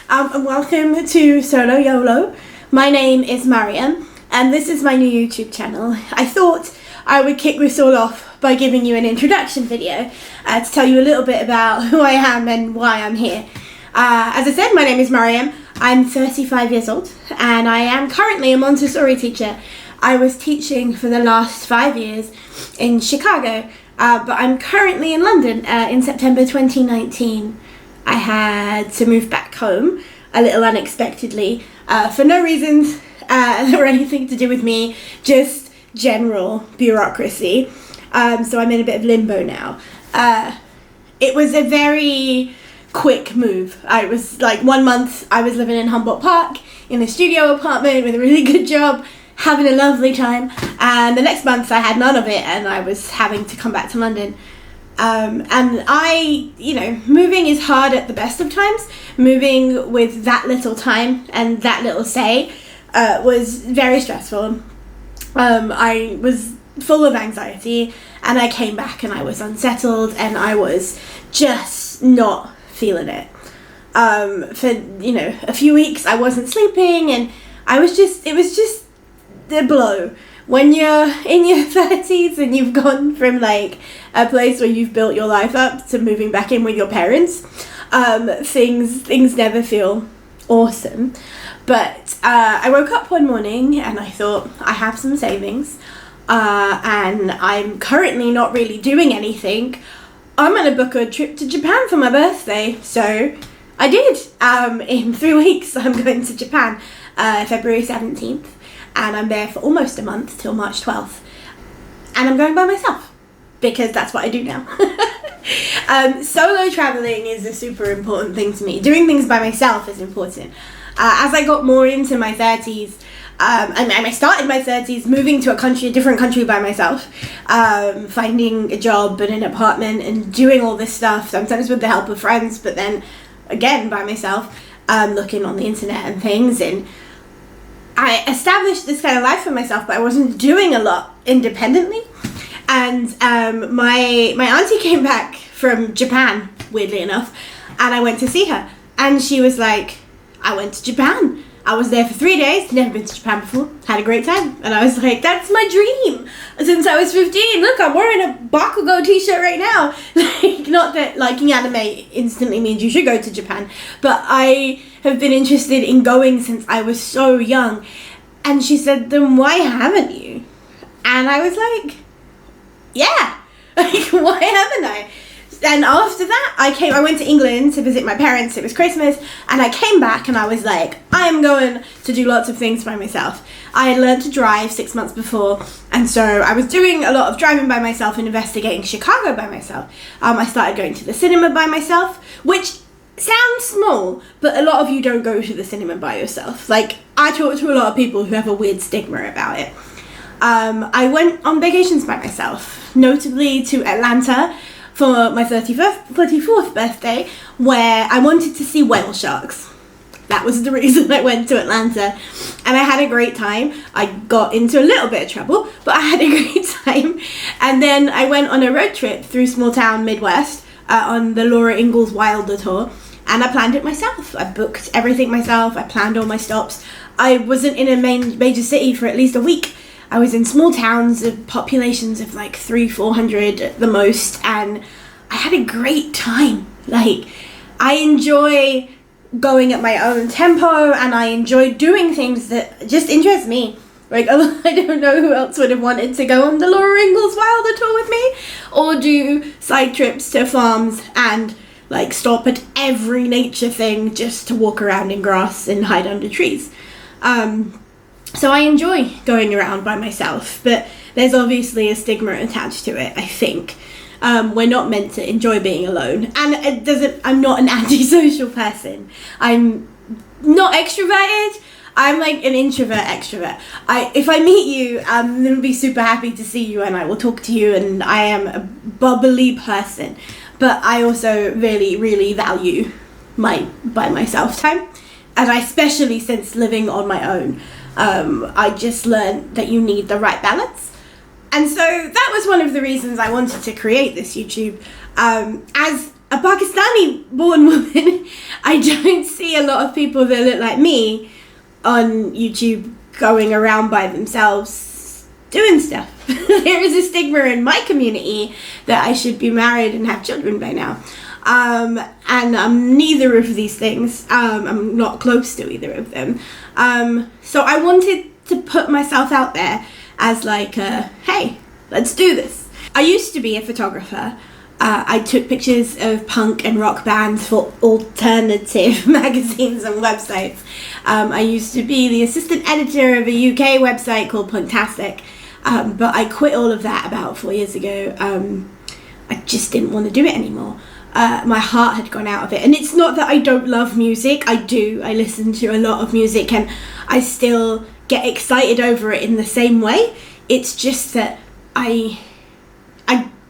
and welcome to Solo Yolo. My name is Maryam, and this is my new YouTube channel. I thought I would kick this all off by giving you an introduction video to tell you a little bit about who I am and why I'm here. As I said, my name is Maryam. I'm 35 years old, and I am currently a Montessori teacher. I was teaching for the last 5 years in Chicago, but I'm currently in London in September 2019. I had to move back home a little unexpectedly for no reasons or anything to do with me, just general bureaucracy. So I'm in a bit of limbo now. It was a very quick move. I was like 1 month I was living in Humboldt Park in a studio apartment with a really good job, having a lovely time, and the next month I had none of it and I was having to come back to London. And moving is hard at the best of times. Moving with that little time and that little say was very stressful. I was full of anxiety, and I came back and I was unsettled and I was just not feeling it. For a few weeks I wasn't sleeping, and it was just a blow. When you're in your 30s and you've gone from like a place where you've built your life up to moving back in with your parents, things never feel awesome. But I woke up one morning and I thought, I have some savings, and I'm currently not really doing anything. I'm gonna book a trip to Japan for my birthday. So I did. In 3 weeks I'm going to Japan, February 17th. And I'm there for almost a month, till March 12th. And I'm going by myself, because that's what I do now. Solo traveling is a super important thing to me. Doing things by myself is important. As I got more into my 30s, I started my 30s moving to a different country by myself, finding a job and an apartment and doing all this stuff, sometimes with the help of friends, but then again by myself, looking on the internet and things. And I established this kind of life for myself, but I wasn't doing a lot independently. And my auntie came back from Japan, weirdly enough, and I went to see her. And she was like, I went to Japan. I was there for 3 days, never been to Japan before, had a great time. And I was like, that's my dream since I was 15. Look, I'm wearing a Bakugo t-shirt right now. Like, not that liking anime instantly means you should go to Japan, but I have been interested in going since I was so young. And she said, then why haven't you? And I was like, yeah, like, why haven't I? And after that, I went to England to visit my parents. It was Christmas, and I came back and I was like, I'm going to do lots of things by myself. I had learned to drive 6 months before, and so I was doing a lot of driving by myself and investigating Chicago by myself. I started going to the cinema by myself, which sounds small, but a lot of you don't go to the cinema by yourself. Like, I talk to a lot of people who have a weird stigma about it. I went on vacations by myself, notably to Atlanta, for my 34th birthday, where I wanted to see whale sharks. That was the reason I went to Atlanta, and I had a great time. I got into a little bit of trouble, but I had a great time. And then I went on a road trip through small town Midwest on the Laura Ingalls Wilder tour, and I planned it myself. I booked everything myself. I planned all my stops. I wasn't in a major city for at least a week. I was in small towns of populations of like 300-400 at the most, and I had a great time. Like, I enjoy going at my own tempo, and I enjoy doing things that just interest me. Like, I don't know who else would have wanted to go on the Laura Ingalls Wilder tour with me, or do side trips to farms and like stop at every nature thing just to walk around in grass and hide under trees. So I enjoy going around by myself, but there's obviously a stigma attached to it, I think. We're not meant to enjoy being alone. And I'm not an antisocial person. I'm not extroverted. I'm like an introvert extrovert. If I meet you, I'm going to be super happy to see you and I will talk to you, and I am a bubbly person. But I also really, really value my by myself time. And I especially since living on my own. I just learned that you need the right balance. And so that was one of the reasons I wanted to create this YouTube. As a Pakistani born woman, I don't see a lot of people that look like me on YouTube going around by themselves doing stuff. There is a stigma in my community that I should be married and have children by now. And I'm neither of these things. I'm not close to either of them. So I wanted to put myself out there as like, hey, let's do this. I used to be a photographer. I took pictures of punk and rock bands for alternative magazines and websites. I used to be the assistant editor of a UK website called Punktastic, but I quit all of that about 4 years ago. I just didn't want to do it anymore. My heart had gone out of it. And it's not that I don't love music. I do. I listen to a lot of music and I still get excited over it in the same way. It's just that I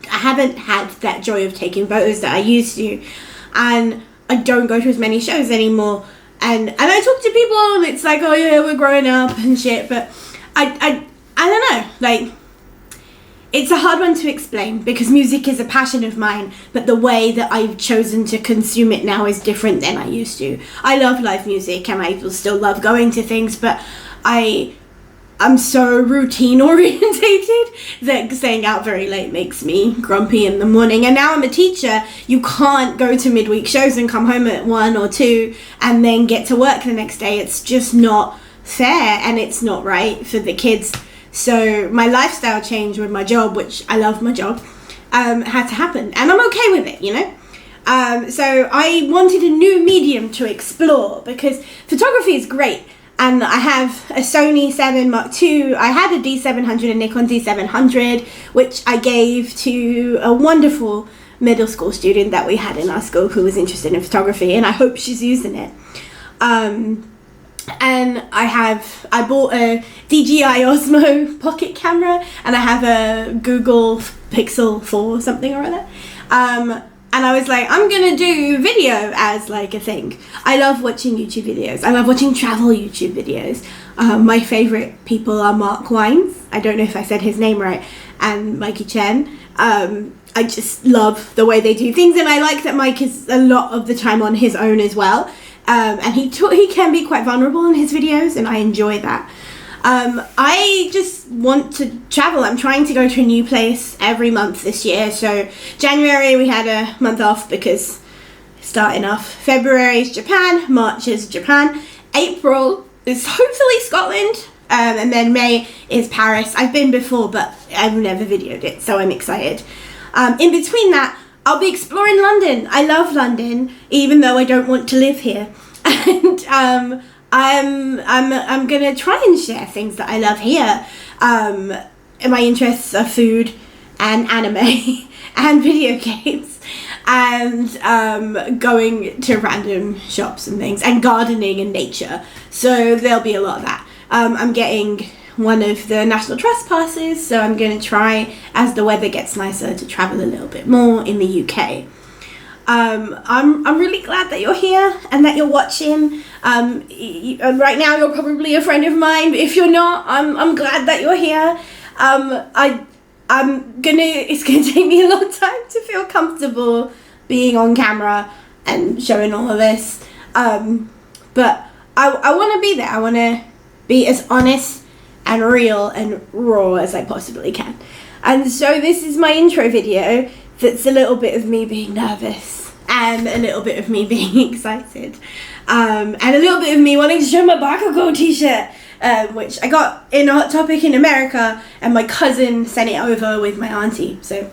haven't had that joy of taking photos that I used to, and I don't go to as many shows anymore, and I talk to people and it's like, oh yeah, we're growing up and shit, but I don't know, like, it's a hard one to explain because music is a passion of mine, but the way that I've chosen to consume it now is different than I used to. I love live music and I will still love going to things, but I'm so routine orientated that staying out very late makes me grumpy in the morning. And now I'm a teacher. You can't go to midweek shows and come home at 1 or 2 and then get to work the next day. It's just not fair and it's not right for the kids. So my lifestyle change with my job, which I love my job, had to happen. And I'm okay with it, you know? So I wanted a new medium to explore because photography is great. And I have a Sony A7 MKii. I had a D700, a Nikon D700, which I gave to a wonderful middle school student that we had in our school who was interested in photography, and I hope she's using it. And I bought a DJI Osmo Pocket camera, and I have a Google Pixel 4 something or other. And I was like, I'm gonna do video as like a thing. I love watching YouTube videos. I love watching travel YouTube videos. My favorite people are Mark Wines. I don't know if I said his name right. And Mikey Chen. I just love the way they do things. And I like that Mike is a lot of the time on his own as well. And he can be quite vulnerable in his videos, and I enjoy that. I just want to travel. I'm trying to go to a new place every month this year. So January we had a month off because it's starting off. February is Japan, March is Japan, April is hopefully Scotland, and then May is Paris. I've been before, but I've never videoed it, so I'm excited. In between that, I'll be exploring London. I love London, even though I don't want to live here. And I'm gonna try and share things that I love here. My interests are food and anime and video games, and going to random shops and things, and gardening and nature. So there'll be a lot of that. I'm getting one of the National Trust passes, so I'm gonna try, as the weather gets nicer, to travel a little bit more in the UK. I'm really glad that you're here and that you're watching. Right now you're probably a friend of mine, but if you're not, I'm glad that you're here. It's gonna take me a long time to feel comfortable being on camera and showing all of this. But I want to be there. I want to be as honest and real and raw as I possibly can. And so this is my intro video that's a little bit of me being nervous and a little bit of me being excited, and a little bit of me wanting to show my Bakugo t-shirt, which I got in Hot Topic in America, and my cousin sent it over with my auntie. So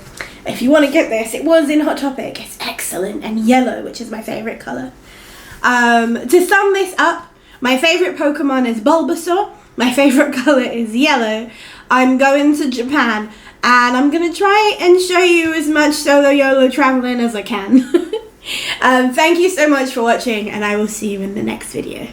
if you want to get this, it was in Hot Topic. It's excellent, and yellow, which is my favourite colour. To sum this up, my favourite Pokemon is Bulbasaur, my favourite colour is yellow. I'm going to Japan, and I'm going to try and show you as much solo YOLO travelling as I can. Thank you so much for watching, and I will see you in the next video.